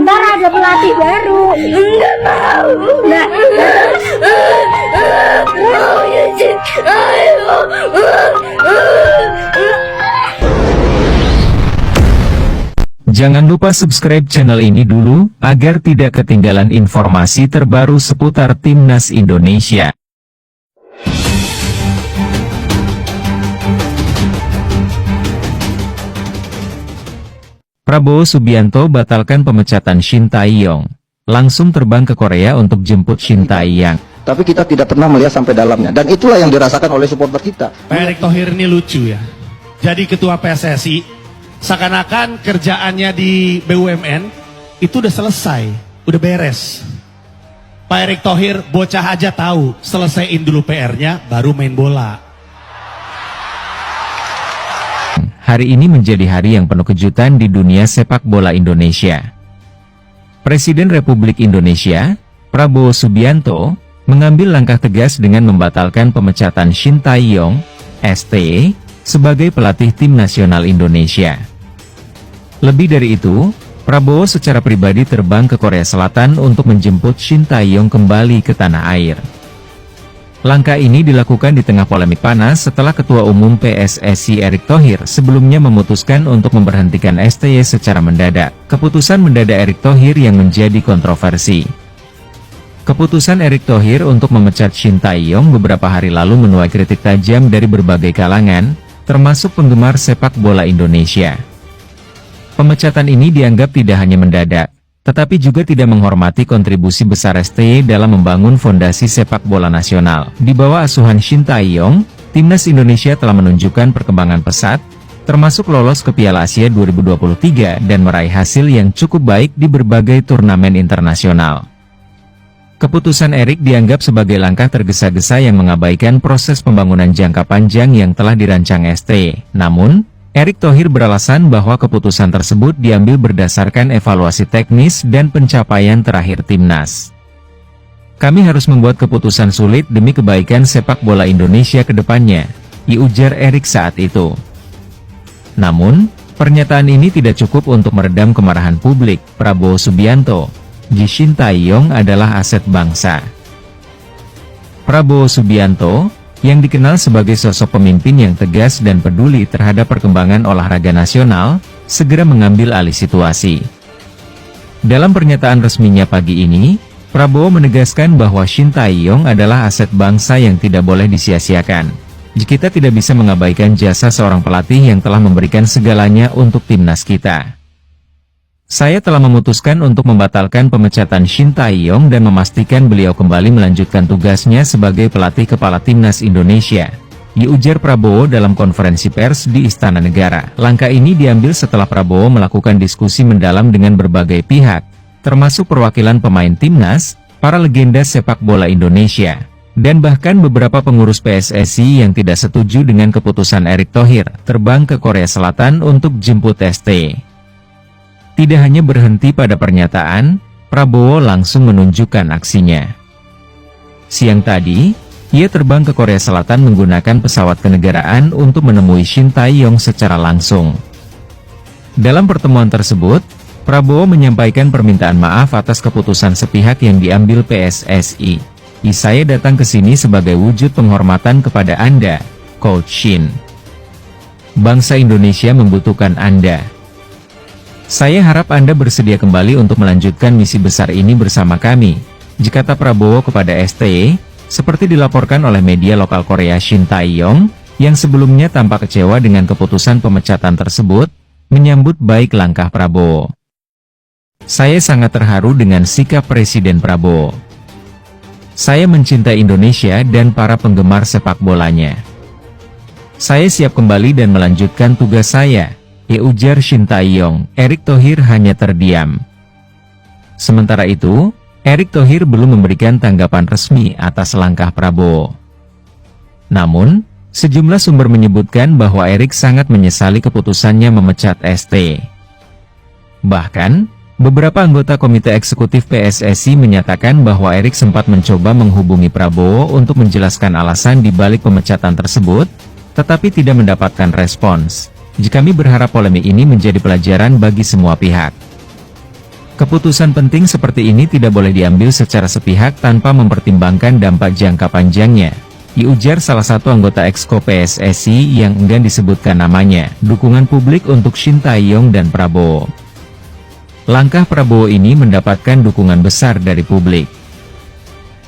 Ntar ada pelatih baru. Enggak mau. Nah, Jangan lupa subscribe channel ini dulu, agar tidak ketinggalan informasi terbaru seputar Timnas Indonesia. Prabowo Subianto batalkan pemecatan Shin Tae-yong. Langsung terbang ke Korea untuk jemput Shin Tae-yong. Tapi kita tidak pernah melihat sampai dalamnya. Dan itulah yang dirasakan oleh supporter kita. Pak Erick Thohir ini lucu ya. Jadi ketua PSSI, seakan-akan kerjaannya di BUMN itu udah selesai, udah beres. Pak Erick Thohir bocah aja tahu, selesaiin dulu PR-nya baru main bola. Hari ini menjadi hari yang penuh kejutan di dunia sepak bola Indonesia. Presiden Republik Indonesia, Prabowo Subianto, mengambil langkah tegas dengan membatalkan pemecatan Shin Tae-yong, ST, sebagai pelatih tim nasional Indonesia. Lebih dari itu, Prabowo secara pribadi terbang ke Korea Selatan untuk menjemput Shin Tae-yong kembali ke tanah air. Langkah ini dilakukan di tengah polemik panas setelah Ketua Umum PSSI Erick Thohir sebelumnya memutuskan untuk memberhentikan STY secara mendadak. Keputusan mendadak Erick Thohir yang menjadi kontroversi. Keputusan Erick Thohir untuk memecat Shin Tae-yong beberapa hari lalu menuai kritik tajam dari berbagai kalangan, termasuk penggemar sepak bola Indonesia. Pemecatan ini dianggap tidak hanya mendadak, tetapi juga tidak menghormati kontribusi besar STY dalam membangun fondasi sepak bola nasional. Di bawah asuhan Shin Tae-yong, Timnas Indonesia telah menunjukkan perkembangan pesat, termasuk lolos ke Piala Asia 2023 dan meraih hasil yang cukup baik di berbagai turnamen internasional. Keputusan Erick dianggap sebagai langkah tergesa-gesa yang mengabaikan proses pembangunan jangka panjang yang telah dirancang STY. Namun, Erick Thohir beralasan bahwa keputusan tersebut diambil berdasarkan evaluasi teknis dan pencapaian terakhir Timnas. Kami harus membuat keputusan sulit demi kebaikan sepak bola Indonesia ke depannya, ujar Erick saat itu. Namun, pernyataan ini tidak cukup untuk meredam kemarahan publik. Prabowo Subianto, Shin Tae-yong adalah aset bangsa. Prabowo Subianto, yang dikenal sebagai sosok pemimpin yang tegas dan peduli terhadap perkembangan olahraga nasional, segera mengambil alih situasi. Dalam pernyataan resminya pagi ini, Prabowo menegaskan bahwa Shin Tae-yong adalah aset bangsa yang tidak boleh disia-siakan. Kita tidak bisa mengabaikan jasa seorang pelatih yang telah memberikan segalanya untuk timnas kita. Saya telah memutuskan untuk membatalkan pemecatan Shin Tae-yong dan memastikan beliau kembali melanjutkan tugasnya sebagai pelatih kepala Timnas Indonesia, ujar Prabowo dalam konferensi pers di Istana Negara. Langkah ini diambil setelah Prabowo melakukan diskusi mendalam dengan berbagai pihak, termasuk perwakilan pemain Timnas, para legenda sepak bola Indonesia, dan bahkan beberapa pengurus PSSI yang tidak setuju dengan keputusan Erick Thohir terbang ke Korea Selatan untuk jemput ST. Tidak hanya berhenti pada pernyataan, Prabowo langsung menunjukkan aksinya. Siang tadi, ia terbang ke Korea Selatan menggunakan pesawat kenegaraan untuk menemui Shin Tae-yong secara langsung. Dalam pertemuan tersebut, Prabowo menyampaikan permintaan maaf atas keputusan sepihak yang diambil PSSI. Saya datang ke sini sebagai wujud penghormatan kepada Anda, Coach Shin. Bangsa Indonesia membutuhkan Anda. Saya harap Anda bersedia kembali untuk melanjutkan misi besar ini bersama kami, kata Prabowo kepada STY, seperti dilaporkan oleh media lokal Korea. Shin Tae-yong, yang sebelumnya tampak kecewa dengan keputusan pemecatan tersebut, menyambut baik langkah Prabowo. Saya sangat terharu dengan sikap Presiden Prabowo. Saya mencintai Indonesia dan para penggemar sepak bolanya. Saya siap kembali dan melanjutkan tugas saya, ujar Shin Tae-yong. Erick Thohir hanya terdiam. Sementara itu, Erick Thohir belum memberikan tanggapan resmi atas langkah Prabowo. Namun, sejumlah sumber menyebutkan bahwa Erick sangat menyesali keputusannya memecat ST. Bahkan, beberapa anggota Komite Eksekutif PSSI menyatakan bahwa Erick sempat mencoba menghubungi Prabowo untuk menjelaskan alasan di balik pemecatan tersebut, tetapi tidak mendapatkan respons. Kami berharap polemik ini menjadi pelajaran bagi semua pihak. Keputusan penting seperti ini tidak boleh diambil secara sepihak tanpa mempertimbangkan dampak jangka panjangnya, diujar salah satu anggota Exco PSSI yang enggan disebutkan namanya. Dukungan publik untuk Shin Tae-yong dan Prabowo. Langkah Prabowo ini mendapatkan dukungan besar dari publik.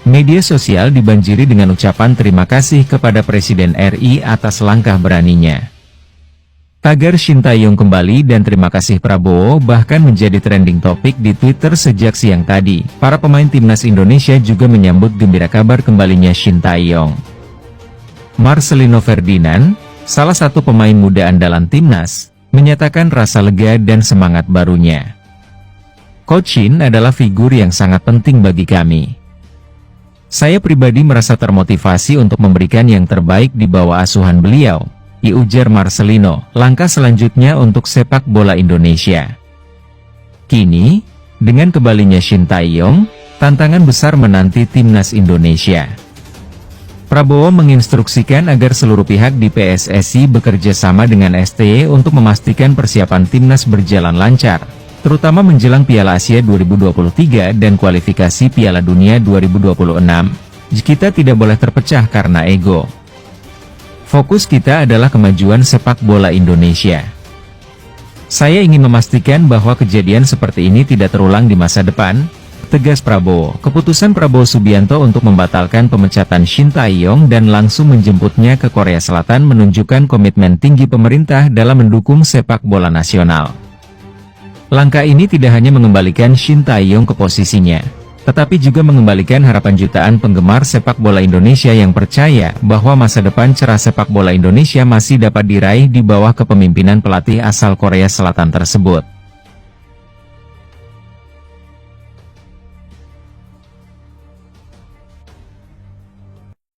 Media sosial dibanjiri dengan ucapan terima kasih kepada Presiden RI atas langkah beraninya. Tagar Shin Tae-yong kembali dan terima kasih Prabowo bahkan menjadi trending topik di Twitter sejak siang tadi. Para pemain timnas Indonesia juga menyambut gembira kabar kembalinya Shin Tae-yong. Marcelino Ferdinand, salah satu pemain muda andalan timnas, menyatakan rasa lega dan semangat barunya. Coach Shin adalah figur yang sangat penting bagi kami. Saya pribadi merasa termotivasi untuk memberikan yang terbaik di bawah asuhan beliau, diujar Marcelino. Langkah selanjutnya untuk sepak bola Indonesia. Kini, dengan kembalinya Shin Tae-yong, tantangan besar menanti timnas Indonesia. Prabowo menginstruksikan agar seluruh pihak di PSSI bekerja sama dengan STY untuk memastikan persiapan timnas berjalan lancar, terutama menjelang Piala Asia 2023 dan kualifikasi Piala Dunia 2026. Kita tidak boleh terpecah karena ego. Fokus kita adalah kemajuan sepak bola Indonesia. Saya ingin memastikan bahwa kejadian seperti ini tidak terulang di masa depan, tegas Prabowo. Keputusan Prabowo Subianto untuk membatalkan pemecatan Shin Tae-yong dan langsung menjemputnya ke Korea Selatan menunjukkan komitmen tinggi pemerintah dalam mendukung sepak bola nasional. Langkah ini tidak hanya mengembalikan Shin Tae-yong ke posisinya, tetapi juga mengembalikan harapan jutaan penggemar sepak bola Indonesia yang percaya bahwa masa depan cerah sepak bola Indonesia masih dapat diraih di bawah kepemimpinan pelatih asal Korea Selatan tersebut.